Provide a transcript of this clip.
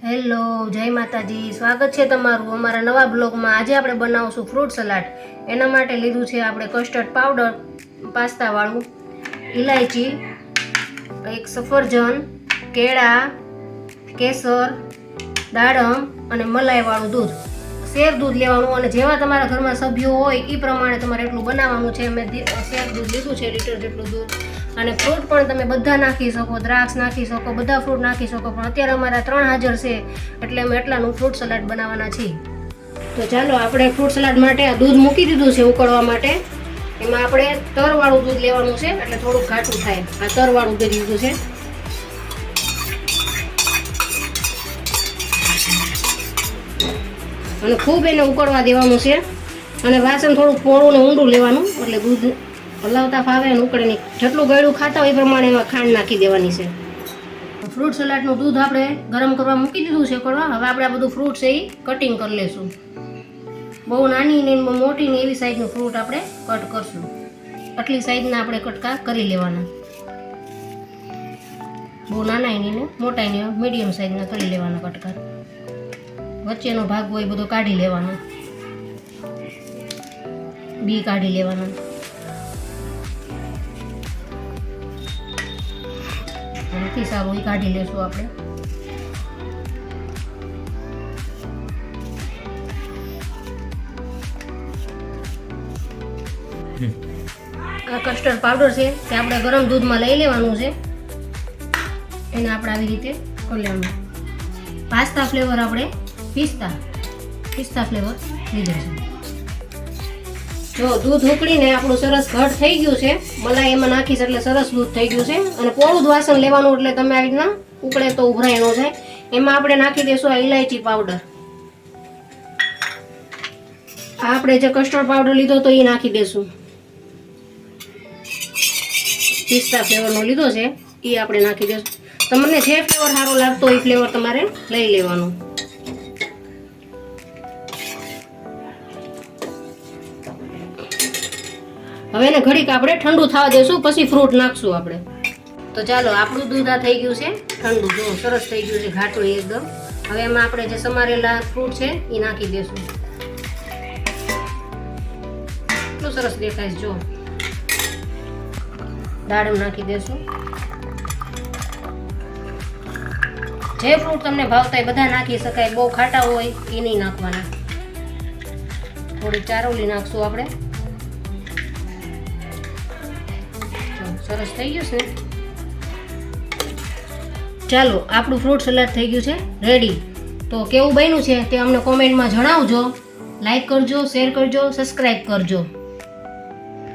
Hello, જય માતાજી. સ્વાગત છે તમારું અમારા નવા બ્લોગમાં. આજે આપણે બનાવશું ફ્રૂટ સલાડ. એના માટે લીધું છે આપણે કસ્ટર્ડ પાવડર પાસ્તાવાળું, ઇલાયચી, એક સફરજન, કેળા, કેસર, દાડમ અને મલાઈવાળું દૂધ. શેર દૂધ લેવાનું અને જેવા તમારા ઘરમાં સભ્યો હોય એ પ્રમાણે તમારે એટલું બનાવવાનું છે. મેં શેર દૂધ લીધું છે, લીટર જેટલું દૂધ. અને ફ્રૂટ પણ તમે બધા નાખી શકો, દ્રાક્ષ નાખી શકો, બધા ફ્રૂટ નાખી શકો, પણ અત્યારે અમારા 3 હાજર છે એટલે અમે એટલાનું ફ્રૂટ સલાડ બનાવવાના છીએ. તો ચાલો આપણે ફ્રૂટ સલાડ માટે આ દૂધ મૂકી દીધું છે ઉકળવા માટે. એમાં આપણે તરવાળું દૂધ લેવાનું છે એટલે થોડુંક ઘાટું થાય. આ તરવાળું દૂધ લીધું છે. અને ખૂબ એને ઉકળવા દેવાનું છે. અને વાસણ થોડુંક પોળું ને ઊંડું લેવાનું એટલે દૂધ હલાવતા ફાવે અને ઉકળે નહીં. જેટલું ગળ્યું ખાતા હોય એ પ્રમાણે એમાં ખાંડ નાખી દેવાની છે. ફ્રૂટ સલાડનું દૂધ આપણે ગરમ કરવા મૂકી દીધું છે ઉકળવા. હવે આપણે આ બધું ફ્રૂટ છે એ કટિંગ કરી લેશું. બહુ નાની ને મોટી ને એવી સાઈઝનું ફ્રૂટ આપણે કટ કરશું. આટલી સાઈઝના આપણે કટકા કરી લેવાના. બહુ નાના ને મોટા ને મીડિયમ સાઈઝના કરી લેવાના કટકા. વચ્ચેનો ભાગ હોય બધો કાઢી લેવાનો, બી કાઢી લેવાના. નથી સારું એ કાઢી લેશું આપણે. આ કસ્ટર્ડ પાવડર છે તે આપણે ગરમ દૂધમાં લઈ લેવાનું છે. એને આપણે આવી રીતે કરી લેવાનું. પાસ્તા ફ્લેવર આપણે પિસ્તા ફ્લેવર લીધો છે. જો દૂધ ઉકળીને આપણું સરસ ઘટ થઈ ગયું છે, મલાઈ એમાં નાખીશ એટલે સરસ દૂધ થઈ ગયું છે. અને પોળું જ વાસણ લેવાનું એટલે તમે આવી રીતના ઉકળે તો ઉભરાય ન જાય. એમાં આપણે નાખી દઈશું આ ઇલાયચી પાવડર. આ આપણે જે કસ્ટર્ડ પાવડર લીધો તો એ નાખી દઈશું. પિસ્તા ફ્લેવરનો લીધો છે એ આપણે નાખી દઈશું. તમને જે ફ્લેવર સારો લાગતો હોય એ ફ્લેવર તમારે લઈ લેવાનું. હવે એને ઘડીક આપણે ઠંડુ થવા દઈશું, પછી ફ્રૂટ નાખશું આપણે. તો ચાલો આપણું દૂધ આ થઈ ગયું છે ઠંડુ. જો સરસ થઈ ગયું છે, ઘાટું એકદમ. હવે એમાં આપણે જે સમારેલા ફ્રૂટ છે એ નાખી દઈશું. એટલું સરસ દેખાય છે. જો દાડમ નાખી દઈશું. જે ફ્રૂટ તમને ભાવતા હોય બધા નાખી શકાય. બહુ ખાટા હોય એ નહીં નાખવાના. થોડી ચારોલી નાખશું આપણે. સરસ થઈ ગયું છે. ચાલો આપણું ફ્રૂટ સલાડ થઈ ગયું છે રેડી. તો કેવું બન્યું છે તે અમને કોમેન્ટમાં જણાવજો. લાઈક કરજો, શેર કરજો, સબસ્ક્રાઈબ કરજો.